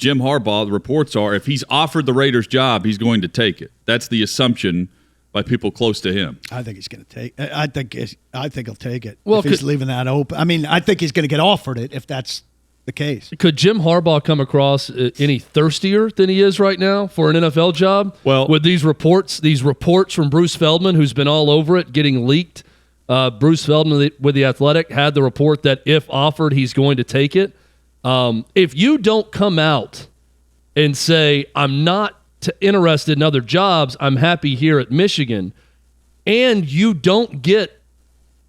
Jim Harbaugh, the reports are, if he's offered the Raiders job, he's going to take it. That's the assumption by people close to him. I think he's going to take. I think he'll take it. Well, if he's leaving that open. I mean, I think he's going to get offered it if that's the case. Could Jim Harbaugh come across any thirstier than he is right now for an NFL job? Well, with these reports from Bruce Feldman, who's been all over it, getting leaked. Bruce Feldman with The Athletic had the report that if offered, he's going to take it. If you don't come out and say, I'm not interested in other jobs, I'm happy here at Michigan, and you don't get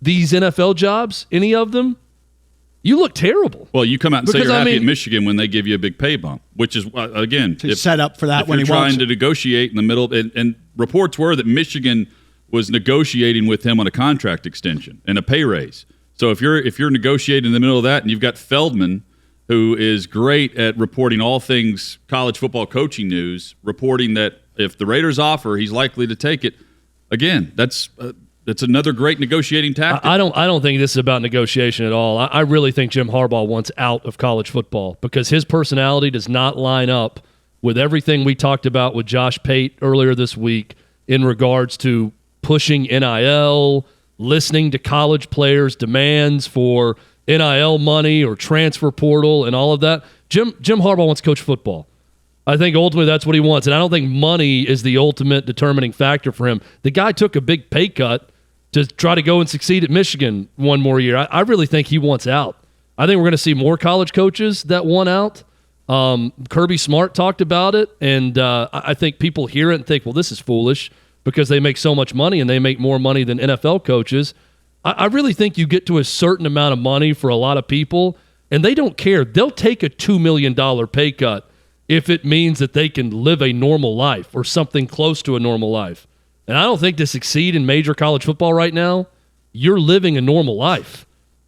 these NFL jobs, any of them, you look terrible. Well, you come out and say you're happy at Michigan when they give you a big pay bump, which is, again, set up for that when he wants it. If you're trying to negotiate in the middle, and reports were that Michigan was negotiating with him on a contract extension and a pay raise. So if you're negotiating in the middle of that, and you've got Feldman, who is great at reporting all things college football coaching news, reporting that if the Raiders offer, he's likely to take it. Again, that's another great negotiating tactic. I don't think this is about negotiation at all. I really think Jim Harbaugh wants out of college football because his personality does not line up with everything we talked about with Josh Pate earlier this week in regards to pushing NIL, listening to college players' demands for NIL money or transfer portal and all of that. Jim Harbaugh wants to coach football. I think ultimately that's what he wants, and I don't think money is the ultimate determining factor for him. The guy took a big pay cut to try to go and succeed at Michigan one more year. I really think he wants out. I think we're going to see more college coaches that want out. Kirby Smart talked about it, and I think people hear it and think, well, this is foolish because they make so much money and they make more money than NFL coaches. I really think you get to a certain amount of money for a lot of people, and they don't care. They'll take a $2 million pay cut if it means that they can live a normal life or something close to a normal life. And I don't think to succeed in major college football right now, you're living a normal life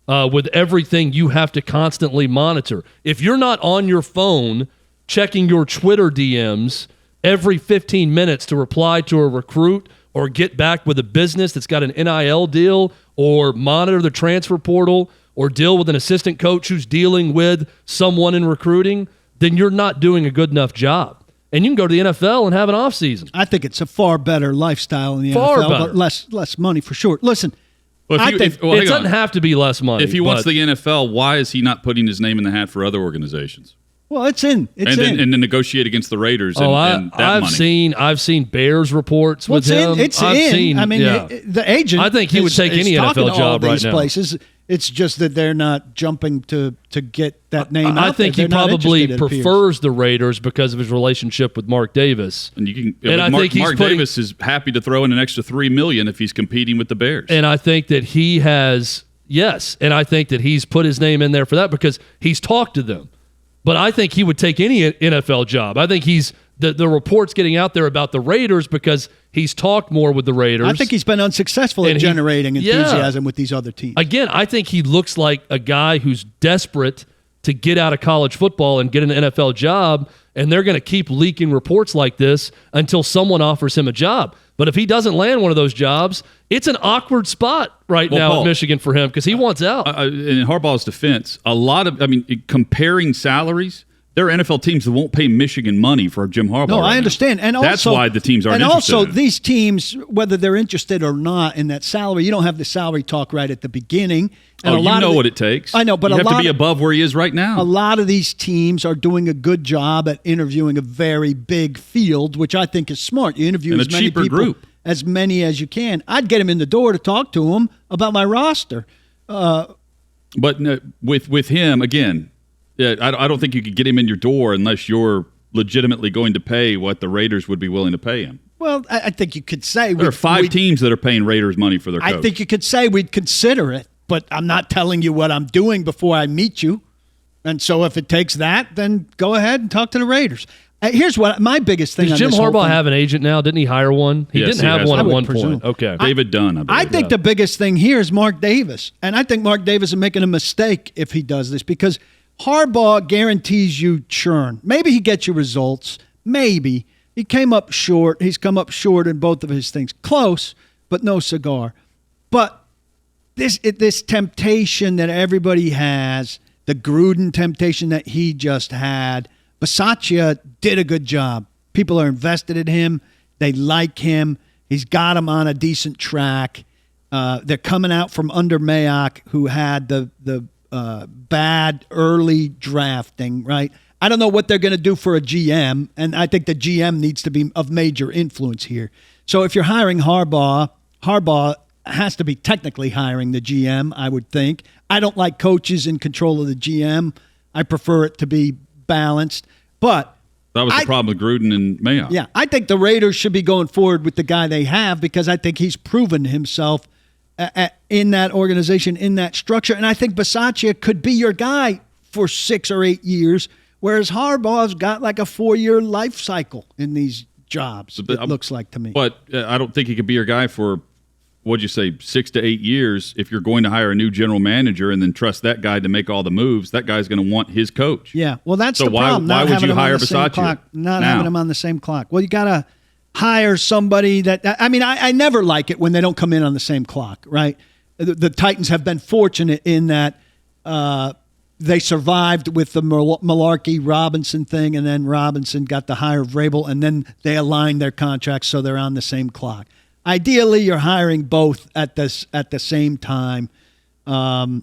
with everything you have to constantly monitor. If you're not on your phone checking your Twitter DMs every 15 minutes to reply to a recruit or get back with a business that's got an NIL deal or monitor the transfer portal or deal with an assistant coach who's dealing with someone in recruiting, then you're not doing a good enough job. And you can go to the NFL and have an offseason. I think it's a far better lifestyle in the NFL, but less money for sure. Listen, it doesn't have to be less money. If he wants the NFL, why is he not putting his name in the hat for other organizations? Well, it's in. And then negotiate against the Raiders and that money. I've seen Bears reports with him. The agent. I think he would take any NFL job right now. Places. It's just that they're not jumping to get that name out. I think he probably prefers the Raiders because of his relationship with Mark Davis. Mark Davis is happy to throw in an extra $3 million if he's competing with the Bears. And I think that he has, and I think that he's put his name in there for that because he's talked to them. But I think he would take any NFL job. I think he's the reports getting out there about the Raiders because he's talked more with the Raiders. I think he's been unsuccessful at generating enthusiasm with these other teams. Again, I think he looks like a guy who's desperate to get out of college football and get an NFL job, and they're going to keep leaking reports like this until someone offers him a job. But if he doesn't land one of those jobs, it's an awkward spot now Paul, at Michigan for him because he wants out. In Harbaugh's defense, comparing salaries, there are NFL teams that won't pay Michigan money for Jim Harbaugh. No, I understand. And that's why the teams aren't interested. And also, these teams, whether they're interested or not in that salary, you don't have the salary talk right at the beginning. And you know what it takes. I know, but you have to be above where he is right now. A lot of these teams are doing a good job at interviewing a very big field, which I think is smart. You interview as many people, as many as you can. I'd get him in the door to talk to him about my roster. But with him, again, I don't think you could get him in your door unless you're legitimately going to pay what the Raiders would be willing to pay him. Well, I think you could say... There are five teams that are paying Raiders money for their coach. I think you could say we'd consider it, but I'm not telling you what I'm doing before I meet you. And so if it takes that, then go ahead and talk to the Raiders. Here's what my biggest thing. Does Jim Harbaugh have an agent now? Didn't he hire one? He didn't have one at one point. Okay. David Dunn, I think the biggest thing here is Mark Davis. And I think Mark Davis is making a mistake if he does this because Harbaugh guarantees you churn. Maybe he gets you results. Maybe. He came up short. He's come up short in both of his things. Close, but no cigar. But this temptation that everybody has, the Gruden temptation that he just had, Bisaccia did a good job. People are invested in him. They like him. He's got them on a decent track. They're coming out from under Mayock, who had the bad early drafting, right? I don't know what they're going to do for a GM, and I think the GM needs to be of major influence here. So if you're hiring Harbaugh has to be technically hiring the GM, I would think. I don't like coaches in control of the GM. I prefer it to be balanced. But that was the problem with Gruden and Mayock. Yeah, I think the Raiders should be going forward with the guy they have because I think he's proven himself in that organization, in that structure. And I think Bisaccia could be your guy for 6 or 8 years, whereas Harbaugh's got like a 4-year life cycle in these jobs, it looks like to me. But I don't think he could be your guy for, what'd you say, 6 to 8 years. If you're going to hire a new general manager and then trust that guy to make all the moves, that guy's going to want his coach. Yeah, well, that's the problem. Why would you hire Bisaccia? Not having him on the same clock. Well, you got to hire somebody that, I mean, I never like it when they don't come in on the same clock, right? The Titans have been fortunate in that they survived with the Malarkey-Robinson thing, and then Robinson got the hire of Vrabel, and then they aligned their contracts so they're on the same clock. Ideally, you're hiring both at the same time. But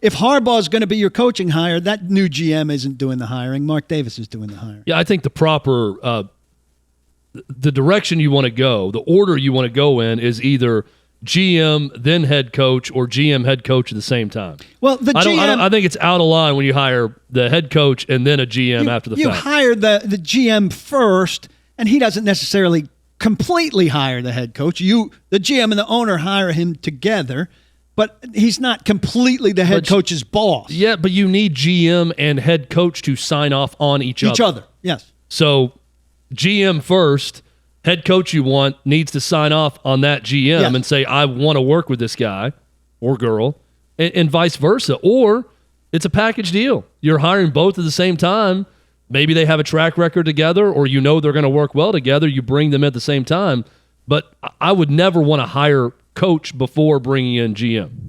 if Harbaugh is going to be your coaching hire, that new GM isn't doing the hiring. Mark Davis is doing the hiring. Yeah, I think the proper the direction you want to go, the order you want to go in is either GM, then head coach, or GM, head coach at the same time. Well, I think it's out of line when you hire the head coach and then a GM after the fact. You hire the GM first, and he doesn't necessarily completely hire the head coach. The GM and the owner hire him together, but he's not completely the head coach's boss. Yeah, but you need GM and head coach to sign off on each other. Yes. So GM first, head coach you want needs to sign off on that GM and say, I want to work with this guy or girl, and vice versa. Or it's a package deal. You're hiring both at the same time. Maybe they have a track record together, or you know they're going to work well together. You bring them at the same time. But I would never want to hire coach before bringing in GM.